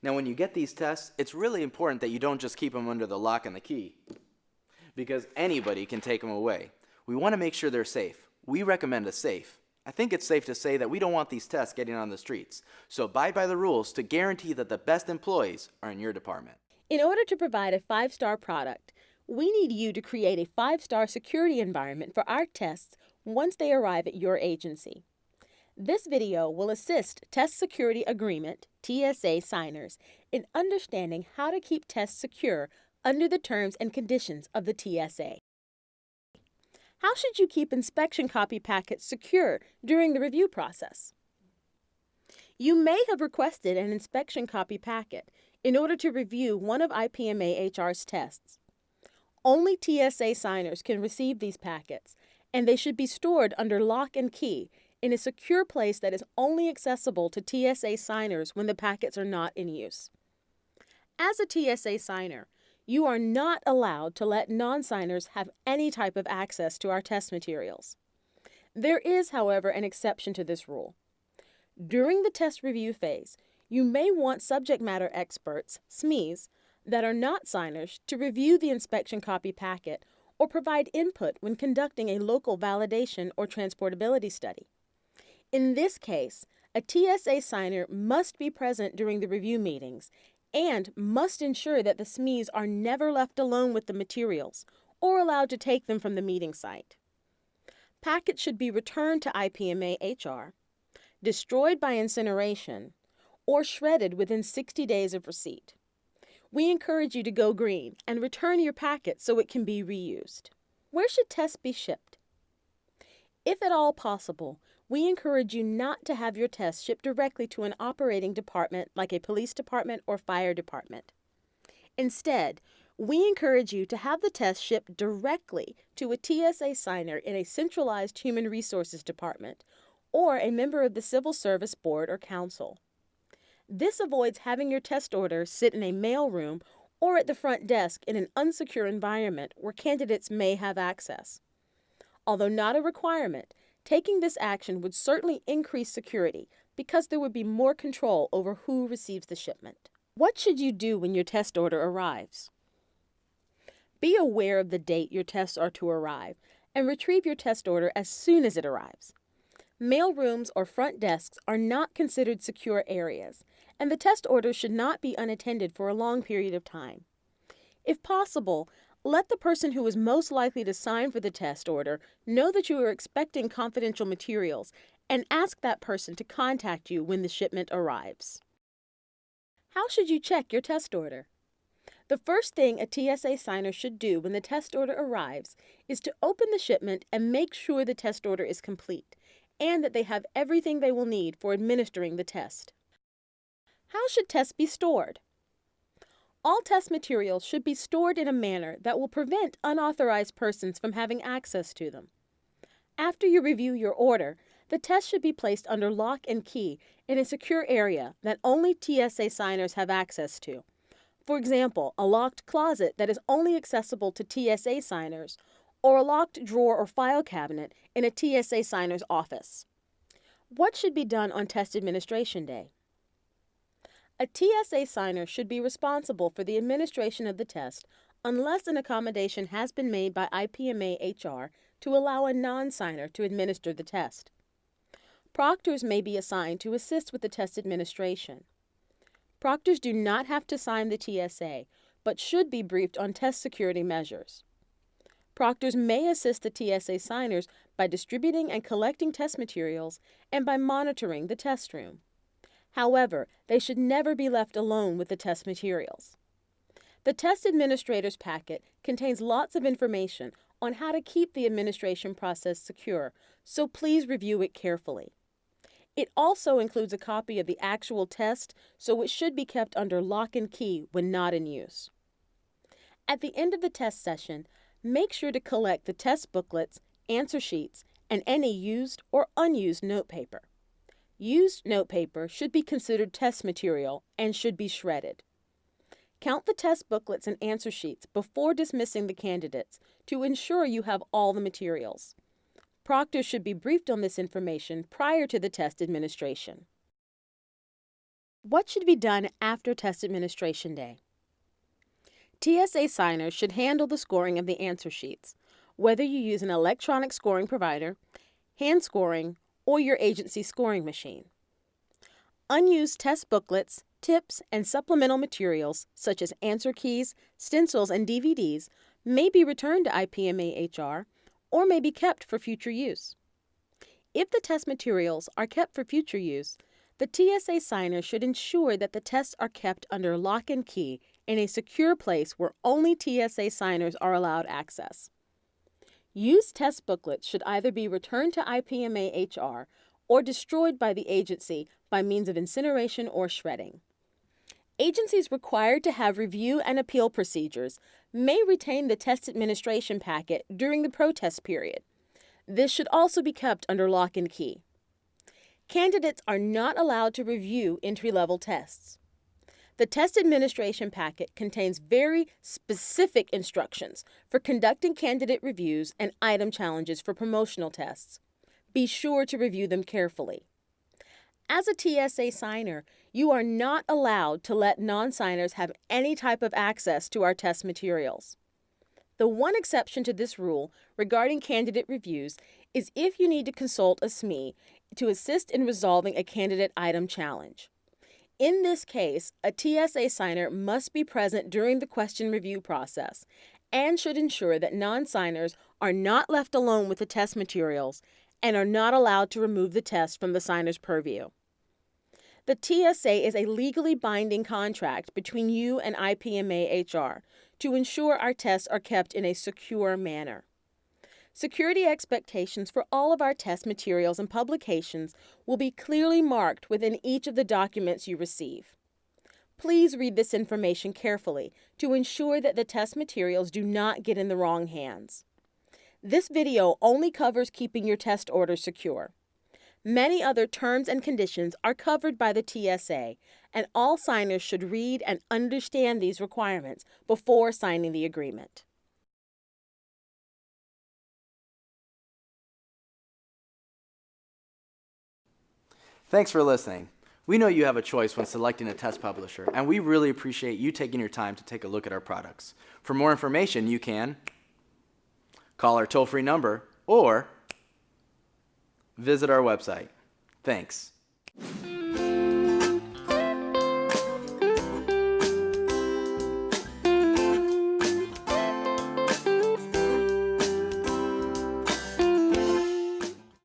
Now, when you get these tests, it's really important that you don't just keep them under the lock and the key, because anybody can take them away. We want to make sure they're safe. We recommend a safe. I think it's safe to say that we don't want these tests getting on the streets, so abide by the rules to guarantee that the best employees are in your department. In order to provide a 5-star product, we need you to create a 5-star security environment for our tests once they arrive at your agency. This video will assist Test Security Agreement (TSA) signers in understanding how to keep tests secure under the terms and conditions of the TSA. How should you keep inspection copy packets secure during the review process? You may have requested an inspection copy packet in order to review one of IPMA-HR's tests. Only TSA signers can receive these packets, and they should be stored under lock and key in a secure place that is only accessible to TSA signers when the packets are not in use. As a TSA signer, you are not allowed to let non-signers have any type of access to our test materials. There is, however, an exception to this rule. During the test review phase, you may want subject matter experts, SMEs, that are not signers to review the inspection copy packet or provide input when conducting a local validation or transportability study. In this case, a TSA signer must be present during the review meetings and must ensure that the SMEs are never left alone with the materials or allowed to take them from the meeting site. Packets should be returned to IPMA-HR, destroyed by incineration, or shredded within 60 days of receipt. We encourage you to go green and return your packet so it can be reused. Where should tests be shipped? If at all possible, we encourage you not to have your tests shipped directly to an operating department like a police department or fire department. Instead, we encourage you to have the tests shipped directly to a TSA signer in a centralized human resources department or a member of the Civil Service Board or Council. This avoids having your test order sit in a mailroom or at the front desk in an unsecure environment where candidates may have access. Although not a requirement, taking this action would certainly increase security because there would be more control over who receives the shipment. What should you do when your test order arrives? Be aware of the date your tests are to arrive and retrieve your test order as soon as it arrives. Mailrooms or front desks are not considered secure areas, and the test order should not be unattended for a long period of time. If possible, let the person who is most likely to sign for the test order know that you are expecting confidential materials and ask that person to contact you when the shipment arrives. How should you check your test order? The first thing a TSA signer should do when the test order arrives is to open the shipment and make sure the test order is complete and that they have everything they will need for administering the test. How should tests be stored? All test materials should be stored in a manner that will prevent unauthorized persons from having access to them. After you review your order, the test should be placed under lock and key in a secure area that only TSA signers have access to. For example, a locked closet that is only accessible to TSA signers, or a locked drawer or file cabinet in a TSA signer's office. What should be done on test administration day? A TSA signer should be responsible for the administration of the test unless an accommodation has been made by IPMA-HR to allow a non-signer to administer the test. Proctors may be assigned to assist with the test administration. Proctors do not have to sign the TSA, but should be briefed on test security measures. Proctors may assist the TSA signers by distributing and collecting test materials and by monitoring the test room. However, they should never be left alone with the test materials. The test administrator's packet contains lots of information on how to keep the administration process secure, so please review it carefully. It also includes a copy of the actual test, so it should be kept under lock and key when not in use. At the end of the test session, make sure to collect the test booklets, answer sheets, and any used or unused notepaper. Used notepaper should be considered test material and should be shredded. Count the test booklets and answer sheets before dismissing the candidates to ensure you have all the materials. Proctors should be briefed on this information prior to the test administration. What should be done after test administration day? TSA signers should handle the scoring of the answer sheets, whether you use an electronic scoring provider, hand scoring, or your agency scoring machine. Unused test booklets, tips, and supplemental materials, such as answer keys, stencils, and DVDs, may be returned to IPMA-HR or may be kept for future use. If the test materials are kept for future use, the TSA signer should ensure that the tests are kept under lock and key in a secure place where only TSA signers are allowed access. Used test booklets should either be returned to IPMA-HR or destroyed by the agency by means of incineration or shredding. Agencies required to have review and appeal procedures may retain the test administration packet during the protest period. This should also be kept under lock and key. Candidates are not allowed to review entry-level tests. The test administration packet contains very specific instructions for conducting candidate reviews and item challenges for promotional tests. Be sure to review them carefully. As a TSA signer, you are not allowed to let non-signers have any type of access to our test materials. The one exception to this rule regarding candidate reviews is if you need to consult a SME to assist in resolving a candidate item challenge. In this case, a TSA signer must be present during the question review process and should ensure that non-signers are not left alone with the test materials and are not allowed to remove the test from the signer's purview. The TSA is a legally binding contract between you and IPMA-HR to ensure our tests are kept in a secure manner. Security expectations for all of our test materials and publications will be clearly marked within each of the documents you receive. Please read this information carefully to ensure that the test materials do not get in the wrong hands. This video only covers keeping your test orders secure. Many other terms and conditions are covered by the TSA, and all signers should read and understand these requirements before signing the agreement. Thanks for listening. We know you have a choice when selecting a test publisher, and we really appreciate you taking your time to take a look at our products. For more information, you can call our toll-free number or visit our website. Thanks.